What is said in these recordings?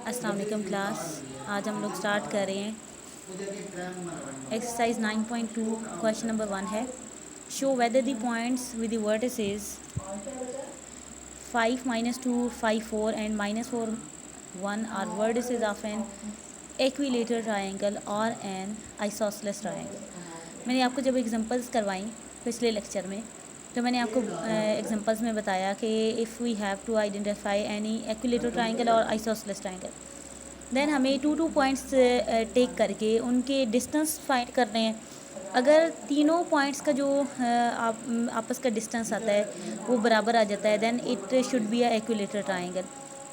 अस्सलाम वालेकुम क्लास। आज हम लोग स्टार्ट कर रहे हैं एक्सरसाइज 9.2 क्वेश्चन नंबर 1 है। Show whether the points with the vertices 5 -2 5 4 and -4 1 are vertices of an equilateral triangle और एन आइसोसेलेस ट्रायंगल। मैंने आपको जब एग्जांपल्स करवाई पिछले लेक्चर में, तो मैंने आपको एग्जांपल्स में बताया कि if we have to identify any equilateral triangle और आइसोसेलेस ट्रायंगल, देन हमें टू पॉइंट्स टेक करके उनके डिस्टेंस फाइंड करने हैं। अगर तीनों पॉइंट्स का जो आपस का डिस्टेंस आता है वो बराबर आ जाता है, then it should be a equilateral triangle.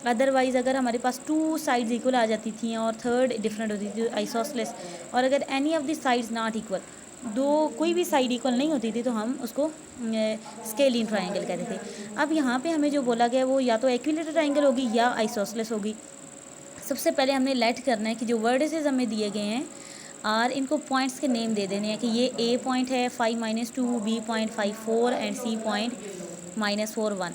Otherwise अगर हमारे पास टू साइड्स इक्वल आ जाती थी और थर्ड डिफरेंट होती थी आइसोसेलेस, और अगर any of the sides not equal, दो कोई भी साइड इक्वल नहीं होती थी, तो हम उसको स्केलिन ट्रायंगल कहते थे। अब यहाँ पे हमें जो बोला गया वो या तो इक्विलेटरल ट्रायंगल होगी या आइसोसेलेस होगी। सबसे पहले हमने लेट करना है कि जो वर्टिसेस हमें दिए गए हैं और इनको पॉइंट्स के नेम दे देने हैं कि ये ए पॉइंट है 5 - 2, B point 5 4 and C point -4 1।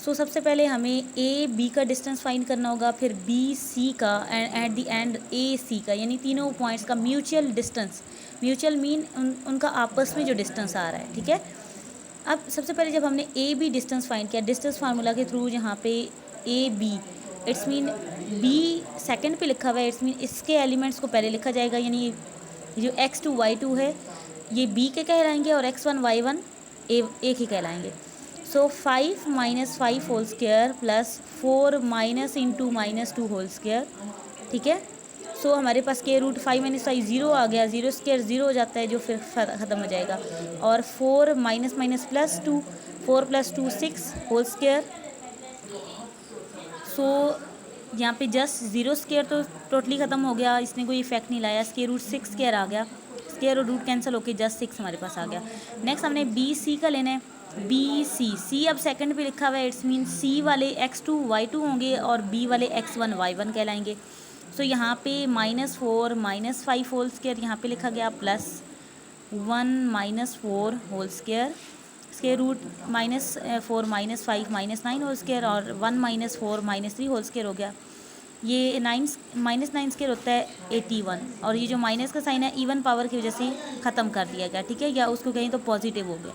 So सबसे पहले हमें ए बी का डिस्टेंस फाइंड करना होगा, फिर बी सी का and at the end A C का, यानी तीनों पॉइंट्स का म्यूचुअल डिस्टेंस। म्यूचुअल मीन उनका आपस में जो डिस्टेंस आ रहा है, ठीक है। अब सबसे पहले जब हमने ए बी डिस्टेंस फाइंड किया डिस्टेंस फार्मूला के थ्रू, यहाँ पे A B, it's mean B second पे लिखा हुआ है, इट्स मीन इसके एलिमेंट्स को पहले लिखा जाएगा, यानी जो x2 y2 है ये b के कहलाएंगे और x1 y1 a के कहलाएंगे। So 5 - 5 whole square plus 4 minus into -2 whole square, ठीक है। सो हमारे पास के रूट 5 - 5 0 आ गया, 0 स्क्वायर 0 हो जाता है जो फिर ख़त्म हो जाएगा, और 4 माइनस प्लस 2, 4 + 2 6 होल स्क्वायर। सो यहाँ पे जस्ट 0 स्क्वायर तो टोटली ख़त्म हो गया, इसने कोई इफेक्ट नहीं लाया। स्क्वायर रूट 6 स्क्वायर आ गया, स्क्वायर और रूट कैंसिल होके जस्ट 6 हमारे पास आ गया। नेक्स्ट हमने बी सी का लेना है। बी सी अब सेकंड पे लिखा हुआ है, इट्स मीन सी वाले x2 y2 होंगे और बी वाले x1 y1 कहलाएंगे। सो यहाँ पे -4 - 5 होल स्क्वायर यहाँ पे लिखा गया, plus 1 - 4 whole square, square root -4 - 5 -9 whole square, और 1 - 4 -3 होल स्क्वायर हो गया। ये 9 -9 स्क्वायर होता है 81, और ये जो माइनस का साइन है इवन पावर की वजह से ख़त्म कर दिया गया, ठीक है, या उसको कहीं तो पॉजिटिव हो गया।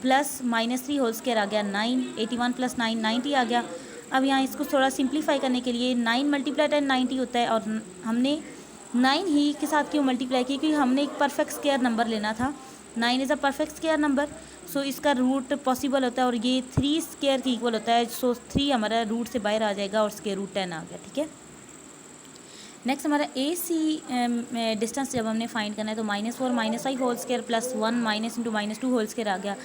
प्लस -3 होल स्क्वायर आ गया 9, 81 + 9 90 आ गया। अब यहाँ इसको थोड़ा सिंप्लीफाई करने के लिए 9 × 10 90 होता है, और हमने 9 ही के साथ क्यों मल्टीप्लाई किया, क्योंकि हमने एक परफेक्ट स्क्वायर नंबर लेना था। 9 is a perfect square number, so इसका रूट पॉसिबल होता है, और ये 3 स्क्वायर की इक्वल होता है। सो 3 हमारा रूट से बाहर आ जाएगा और स्क्वायर रूट 10 आ गया, ठीक है। नेक्स्ट हमारा ए सी डिस्टेंस जब हमने फाइंड करना है, तो -4 - 5 whole square plus 1 minus into -2 whole square आ गया,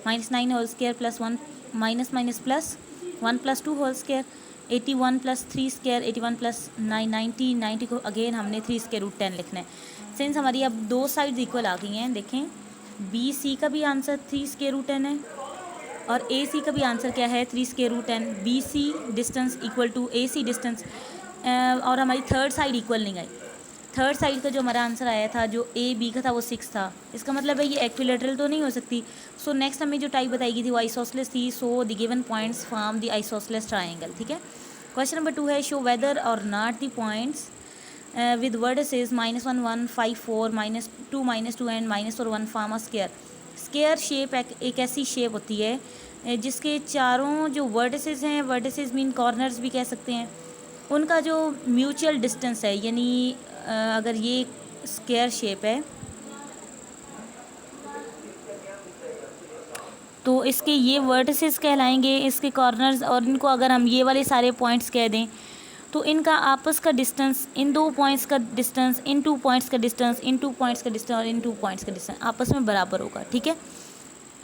-9 whole square plus 1 minus plus 1 + 2 whole square, 81 + 3 square, 81 + 9 90 को अगेन हमने 3 स्क्वायर रूट 10 लिखना है। सिंस हमारी अब दो साइड्स इक्वल आ गई हैं, देखें बी सी का भी आंसर 3 स्क्वायर रूट 10 है, और ए सी का भी आंसर क्या है 3 square root 10। B C distance equal to A C distance, और हमारी थर्ड साइड इक्वल नहीं आई। थर्ड साइड का जो हमारा आंसर आया था जो ए बी का था वो 6 था, इसका मतलब है ये इक्विलेटरल तो नहीं हो सकती। सो नेक्स्ट हमें जो टाइप बताई गई थी वो आइसोसेलेस थी। So the given points form the isosceles triangle, ठीक है। क्वेश्चन नंबर 2 है, शो वेदर और not the points with vertices -1 1 5 4 -2 -2 and -4 1 form a square. Square shape एक ऐसी शेप होती है जिसके चारों जो वर्टिसेस हैं, वर्टिसेस मीन कॉर्नर्स भी कह सकते हैं, उनका जो म्यूचुअल डिस्टेंस है, यानी अगर ये स्क्वायर शेप है तो इसके ये वर्टिसेस कहलाएंगे, इसके कॉर्नर्स, और इनको अगर हम ये वाले सारे पॉइंट्स कह दें तो इनका आपस का डिस्टेंस, इन दो पॉइंट्स का डिस्टेंस, इन 2 पॉइंट्स का डिस्टेंस, इन 2 पॉइंट्स का डिस्टेंस और इन 2 पॉइंट्स का डिस्टेंस आपस में बराबर होगा, ठीक है।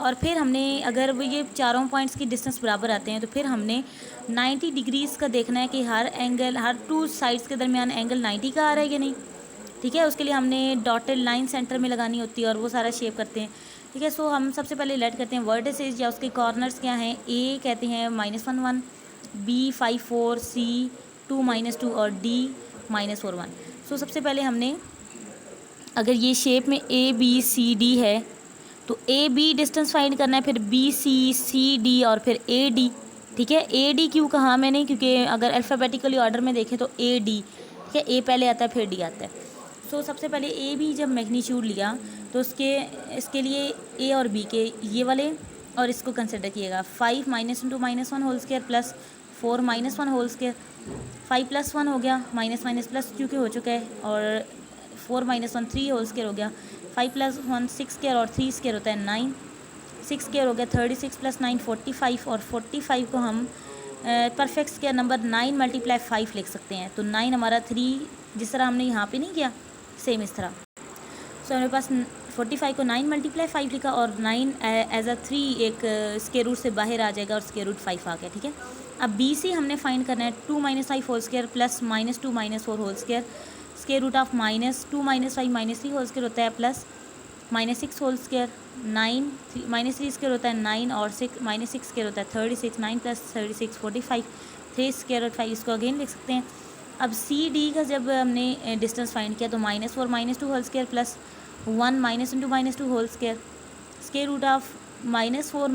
और फिर हमने अगर वो ये चारों पॉइंट्स की डिस्टेंस बराबर आते हैं तो फिर हमने 90 डिग्रीज़ का देखना है कि हर एंगल, हर 2 साइड्स के दरमियान एंगल 90 का आ रहा है या नहीं, ठीक है। उसके लिए हमने डॉटेड लाइन सेंटर में लगानी होती है और वो सारा शेप करते हैं, ठीक है। सो हम सबसे पहले लेट करते हैं वर्टिसेस या उसके कॉर्नर्स क्या हैं। ए कहते हैं -1 1, बी 5 4, सी 2 -2 और डी -4 1। सो सबसे पहले हमने अगर ये शेप में ए बी सी डी है तो ए बी डिस्टेंस फाइंड करना है, फिर बी सी सी डी और फिर ए डी, ठीक है। ए डी क्यों कहा मैंने, क्योंकि अगर अल्फ़ाबेटिकली ऑर्डर में देखें तो ए डी, ठीक है, ए पहले आता है फिर डी आता है। सो सबसे पहले ए बी जब मैग्नीट्यूड लिया तो इसके लिए ए और बी के ये वाले और इसको कंसिडर किएगा 5 -2 -1 whole square plus 4 -1 whole square. 5 + 1 हो गया, माइनस माइनस प्लस क्योंकि हो चुका है, और 4 - 1 3 होल स्क्वायर हो गया। 5 + 1 6 स्क्वायर और 3 स्क्वायर होता है 9, 6 स्क्वायर हो गया 36 + 9 45, और 45 को हम परफेक्ट स्क्वायर नंबर 9 × 5 लिख सकते हैं। तो 9 हमारा 3, जिस तरह हमने यहाँ पे नहीं किया सेम इस तरह। सो हमारे पास 45 को 9 × 5 लिखा, और 9 एज अ 3 एक स्क्वायर रूट से बाहर आ जाएगा और स्क्वायर रूट 5 आ गया, ठीक है। अब बी सी हमने फाइंड करना है 2 - 5 whole square plus -2 - 4 whole square, square root of -2 - 5 - 3 whole square होता है प्लस -6 होल स्क्वायर, 9 -3 स्क्वायर होता है 9, और -6 स्क्वायर होता है 36, 9 + 36 45, 3 स्क्वायर रूट 5, इसको अगेन लिख सकते हैं। अब सी डी का जब हमने डिस्टेंस फाइंड किया तो -4 - 2 whole square plus 1 - 2 whole square, square root of -4 -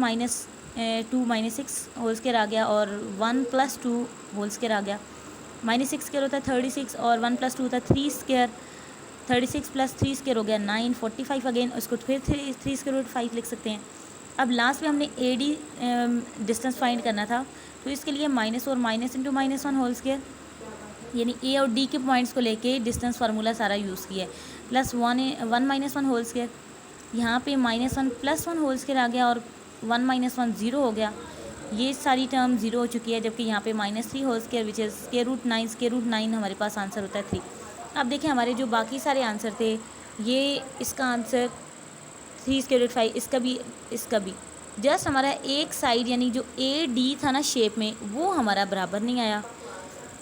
2 -6 whole square आ गया, और 1 + 2 होल स्क्वायर आ गया। -6 स्क्वायर होता है 36, और 1 + 2 होता है 3 स्क्वायर, 36 + 3 स्क्वायर हो गया 9, 45 अगेन, उसको फिर 3 स्क्वायर रूट 5 लिख सकते हैं। अब लास्ट में हमने ए डी डिस्टेंस फाइंड करना था, तो इसके लिए -4 - 1 होल स्क्वायर, यानी ए और डी के पॉइंट्स को लेके डिस्टेंस फार्मूला सारा यूज़ किया है, प्लस 1 - 1 होल स्क्वायर, यहाँ पे -1 + 1 होल स्क्वायर आ गया, और 1 - 1 0 हो गया, ये सारी टर्म 0 हो चुकी है, जबकि यहाँ पे -3 whole square which is square root 9, square root 9 हमारे पास आंसर होता है 3। अब देखें हमारे जो बाकी सारे आंसर थे, ये इसका आंसर 3 स्क्वायर रूट 5, इसका भी जस्ट हमारा एक साइड यानी जो ए डी था ना शेप में, वो हमारा बराबर नहीं आया।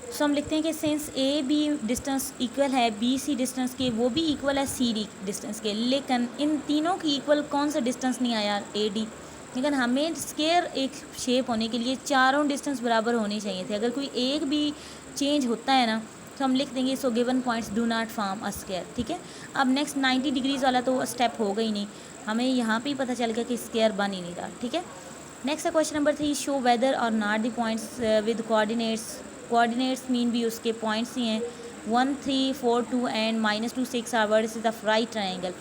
सो हम लिखते हैं कि since A B distance equal है बी सी डिस्टेंस के, वो भी इक्वल है सी डी डिस्टेंस के, लेकिन इन तीनों की इक्वल कौन सा डिस्टेंस नहीं आया, ए डी। लेकिन हमें स्क्वायर एक शेप होने के लिए चारों डिस्टेंस बराबर होने चाहिए थे, अगर कोई एक भी चेंज होता है ना तो हम लिख देंगे so given points do not form a square, ठीक है। अब नेक्स्ट 90 डिग्रीज़ वाला तो स्टेप होगा ही नहीं, हमें यहाँ पे ही पता चल गया कि स्क्वायर बन ही नहीं रहा, ठीक है। नेक्स्ट है क्वेश्चन नंबर 3, शो वेदर और not the points with coordinates mean भी उसके पॉइंट्स ही हैं 1 3 4 2 and -2 6 are words is the right triangle.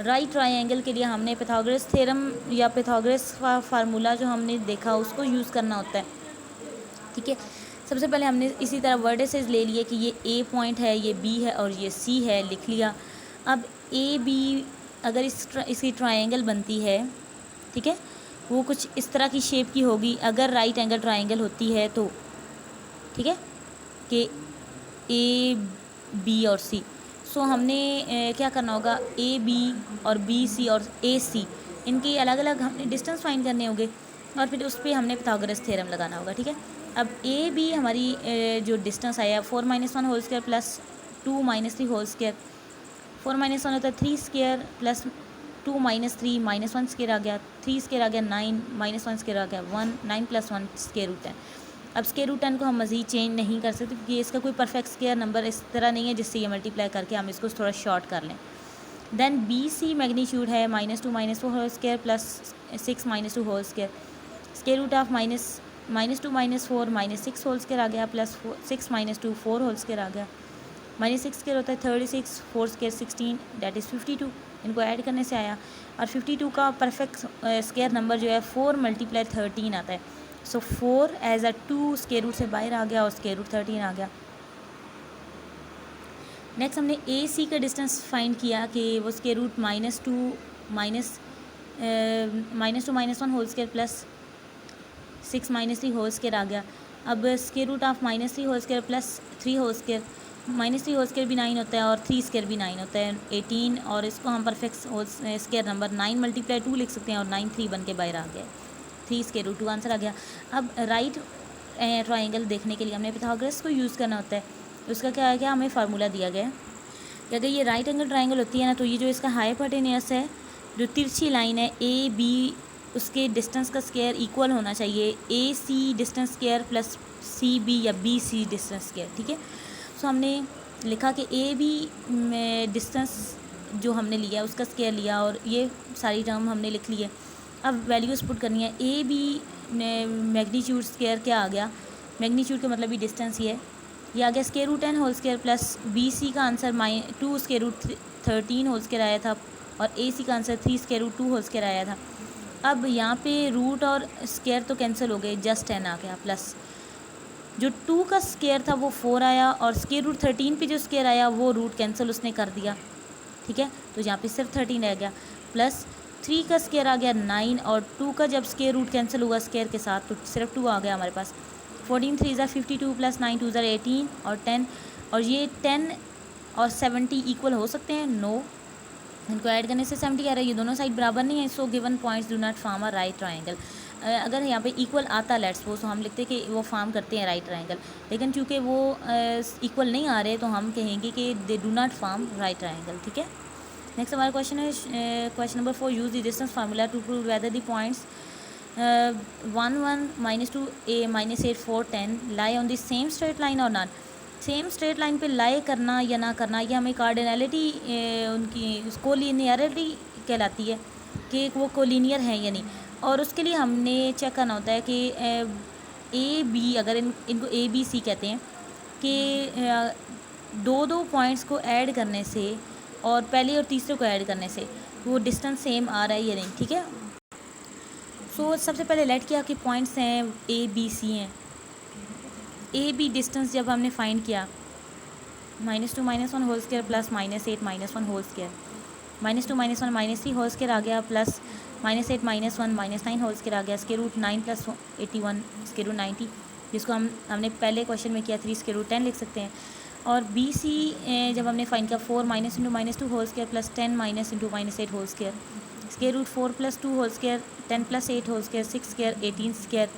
Right triangle के लिए हमने पिथागोरस थ्योरम या पिथागोरस का फार्मूला जो हमने देखा उसको यूज़ करना होता है, ठीक है। सबसे पहले हमने इसी तरह वर्डेसेस ले लिए कि ये ए पॉइंट है, ये बी है और ये सी है, लिख लिया। अब ए बी अगर इसकी ट्रायंगल बनती है, ठीक है, वो कुछ इस तरह की शेप की होगी अगर राइट एंगल ट्रायंगल होती है तो, ठीक है, कि ए बी और सी। सो हमने क्या करना होगा, ए बी और बी सी और ए सी इनकी अलग अलग हमने डिस्टेंस फाइंड करने होंगे, और फिर उस पर हमने पिथागोरस थ्योरम लगाना होगा, ठीक है। अब ए बी हमारी जो डिस्टेंस आया 4 - 1 whole square plus 2 - 3 whole square, 4 - 1 होता है 3 स्क्वायर प्लस 2 - 3 -1 स्क्वायर आ गया, 3 स्क्वायर आ गया 9 -1 स्क्वायर आ गया 1, 9 + 1 स्क्वायर रूट 10। अब स्क्वायर रूट 10 को हम मज़ीद चेंज नहीं कर सकते क्योंकि इसका कोई परफेक्ट स्क्वायर नंबर इस तरह नहीं है जिससे ये मल्टीप्लाई करके हम इसको थोड़ा शॉर्ट कर लें। देन बी सी मैग्नीट्यूड है -2 - 4 whole square plus 6 - 2 whole square, square root of -2 - 4 -6 whole square आ गया प्लस 6 - 2 4 होल स्क्वायर आ गया, -6 स्क्वायर होता है 36, 4 स्क्वायर 16 दैट इज़ 52, इनको ऐड करने से आया। और 52 का परफेक्ट स्क्वायर नंबर जो है 4 × 13 आता है। सो 4 एज अ 2 स्क्वायर रूट से बाहर आ गया और स्क्वायर रूट 13 आ गया। नेक्स्ट हमने ए सी का डिस्टेंस फाइंड किया कि वो square root -2 -1 whole square plus 6 - 3 whole square आ गया। अब square root of -3 whole square plus 3 whole square, -3 whole square भी 9 होता है और 3 स्क्वायर भी 9 होता है 18, और इसको हम परफेक्ट स्क्वायर नंबर 9 × 2 लिख सकते हैं, और 9 3 बन के बाहर आ गया, 3 स्क्वायर रूट 2 आंसर आ गया। अब राइट ट्रायंगल देखने के लिए हमने पिथागोरस को यूज़ करना होता है। उसका क्या है, क्या हमें फार्मूला दिया गया है कि अगर ये राइट एंगल ट्रायंगल होती है ना, तो ये जो इसका हाइपोटेन्यूस है, जो तिरछी लाइन है ए बी, उसके डिस्टेंस का स्क्वायर इक्वल होना चाहिए A C distance square plus C B या बी सी डिस्टेंस स्क्वायर, ठीक है। सो हमने लिखा कि ए बी में डिस्टेंस जो हमने लिया उसका स्क्वायर लिया, और ये सारी टर्म हमने लिख ली है। अब वैल्यूज़ पुट करनी है, ए बी मैग्नीट्यूड स्क्वायर क्या आ गया, मैग्नीट्यूड का मतलब भी डिस्टेंस ही है, ये आ गया square root 10 whole square plus B C का answer 2 square root 13 whole square आया था और ए सी का answer 3 square root 2 whole square आया था। अब यहाँ पे रूट और स्क्वायर तो कैंसिल हो गए, जस्ट 10 आ गया, प्लस जो 2 का स्क्वायर था वो 4 आया और स्क्वायर रूट 13 पे जो स्क्वायर आया वो रूट कैंसिल उसने कर दिया, ठीक है, तो यहाँ पे सिर्फ 13 रह गया, प्लस 3 का स्क्वायर आ गया 9 और 2 का जब स्क्वायर रूट कैंसिल हुआ स्क्वायर के साथ तो सिर्फ 2 आ गया हमारे पास। 14 3 ज़ा 52 प्लस 9 2 ज़ा 18 और 10, और ये 10 और 70 इक्वल हो सकते हैं, नो, इनको ऐड करने से 70 आ रहा है, ये दोनों साइड बराबर नहीं है, so given points do not form a right triangle. अगर यहाँ पे इक्वल आता लेट्स सपोज तो हम लिखते कि वो फॉर्म करते हैं राइट ट्रायंगल, लेकिन चूँकि वो इक्वल नहीं आ रहे तो हम कहेंगे कि they do not form right triangle, ठीक है। नेक्स्ट हमारा क्वेश्चन है question number 4, use the distance formula to prove whether the points 1 1 -2 a -8 4 10 lie on the same straight line और नॉट। सेम स्ट्रेट लाइन पे लाई करना या ना करना ये हमें कार्डिनलिटी उनकी कोलिनियरिटी कहलाती है कि वो कोलिनियर है या नहीं, और उसके लिए हमने चेक करना होता है कि ए बी, अगर इनको ए बी सी कहते हैं कि दो पॉइंट्स को ऐड करने से और पहले और तीसरे को ऐड करने से वो डिस्टेंस सेम आ रहा है या नहीं, ठीक है। सो सबसे पहले लेट किया कि पॉइंट्स हैं ए बी सी हैं, ए बी डिस्टेंस जब हमने फाइंड किया -2 -1 whole square plus -8 -1 whole square, -2 -1 -3 whole square आ गया प्लस -8 -1 -9 होल स्क्वायर आ गया, square root 9 plus 81 square root 90, जिसको हमने पहले क्वेश्चन में किया 3 स्क्वायर रूट 10 लिख सकते हैं। और बी सी जब हमने फाइंड किया 4 -2 whole square plus 10 -8 whole square, square root 4 plus 2 whole square 10 plus 8 whole square 6 square 18 square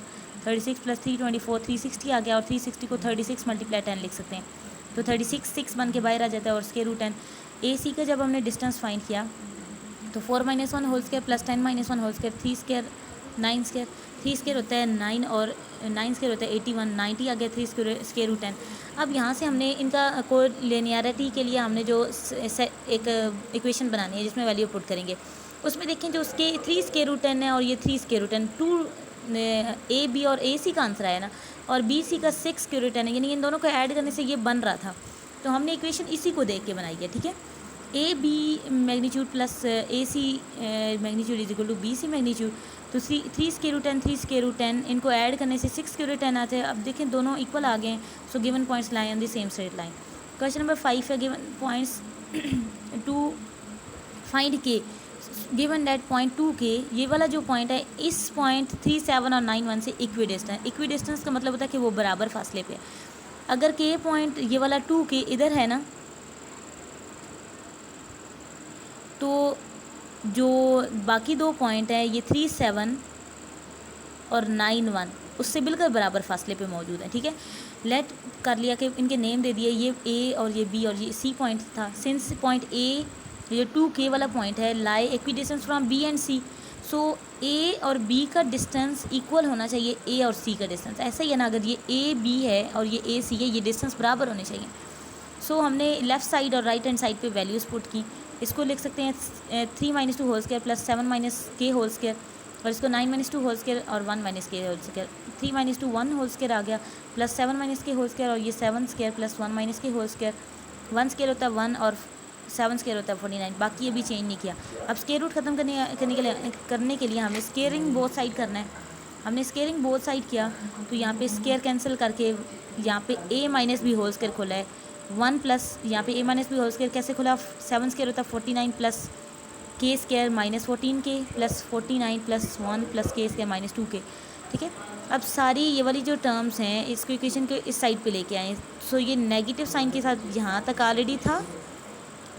36 plus 3 24 360 आ गया, और 360 को 36 मल्टीप्लाई 10 लिख सकते हैं, तो 36 6 बन के बाहर आ जाता है, और स्क्वायर रूट 10 ए सी का जब हमने डिस्टेंस फाइंड किया तो 4 -1 whole square plus 10 -1 whole square 3 square 9 square, 3 square होता है 9 और 9 स्क्वायर होता है 81 90 आ गया 3 स्क्वायर रूट 10। अब यहाँ से हमने इनका कोलिनियरिटी के लिए हमने जो एक इक्वेशन बनानी है जिसमें वैल्यू पुट करेंगे, उसमें देखें जो उसके 3 स्क्वायर रूट 10 है और ये 3 स्क्वायर रूट 10 2 ए बी और ए सी का आंसर आया ना, और बी सी का 6 स्क्वायर रूट 10 है, यानी इन दोनों को ऐड करने से ये बन रहा था, तो हमने इक्वेशन इसी को देख के बनाई है, ठीक है। A B magnitude plus A C magnitude is equal to B C magnitude, तो 3 स्क्वायर रूट 10 3 स्क्वायर रूट 10 इनको ऐड करने से 6 स्क्वायर रूट 10 आते हैं। अब देखें दोनों इक्वल आ गए हैं, so given points lie on the same straight line. Question number 5 है, गिवन पॉइंट्स टू फाइंड के, गिवन दैट पॉइंट 2 के, ये वाला जो पॉइंट है इस पॉइंट 3 7 और 9 1 से इक्वी डिस्टेंस, इक्वी डिस्टेंस का मतलब होता है कि वो बराबर फासले पे। अगर के पॉइंट ये वाला 2 के इधर है ना, तो जो बाकी दो पॉइंट है ये 3 7 और 9 1 उससे बिल्कुल बराबर फासले पे मौजूद है, ठीक है। लेट कर लिया कि इनके नेम दे दिए, ये ए और ये बी और ये सी पॉइंट था। सिंस पॉइंट ए ये 2K वाला पॉइंट है lie equidistant from B and C, so A और बी का डिस्टेंस इक्वल होना चाहिए ए और सी का डिस्टेंस, ऐसा ही है ना। अगर ये ए बी है और ये ए सी है, ये डिस्टेंस बराबर होने चाहिए। सो हमने लेफ़्ट साइड और राइट हैंड साइड पे वैल्यूज़ पुट की। इसको लिख सकते हैं 3 - 2 whole square plus 7 - K whole square, और इसको 9 - 2 होल स्क्वायर और 1 - K whole square. 3 - 2 1 whole square आ गया प्लस 7 - K होल स्क्वायर, और ये 7 square plus 1 - K whole square. 1 square होता है 1 और 7 स्क्वायर होता है 49, बाकी ये भी चेंज नहीं किया। अब स्क्वायर रूट ख़त्म करने के लिए हमें स्क्वेयरिंग बोथ साइड करना है। हमने स्क्वेयरिंग बोथ साइड किया तो यहाँ पे स्क्वायर कैंसिल करके यहाँ पे a minus B whole square खोला है 1 प्लस यहाँ पे a minus B whole square कैसे खोला, 7 स्क्वायर होता है 49 plus K square minus 14K plus 49 plus 1 plus K square minus 2K, ठीक है। अब सारी ये वाली जो टर्म्स हैं इसको इक्वेशन के इस साइड पे लेके आए। सो ये नेगेटिव साइन के साथ यहाँ तक ऑलरेडी था,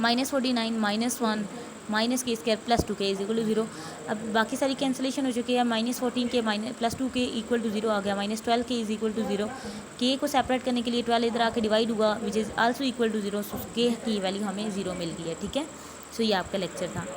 -49 -1 minus K square plus 2K is equal to 0। अब बाकी सारी कैंसिलेशन हो चुकी है। -14K plus 2K equal to 0 आ गया, -12K is equal to 0। K को सेपरेट करने के लिए 12 इधर आके डिवाइड हुआ which is also equal to 0, so K की वैल्यू हमें 0 मिल गई है, ठीक है। सो ये आपका लेक्चर था।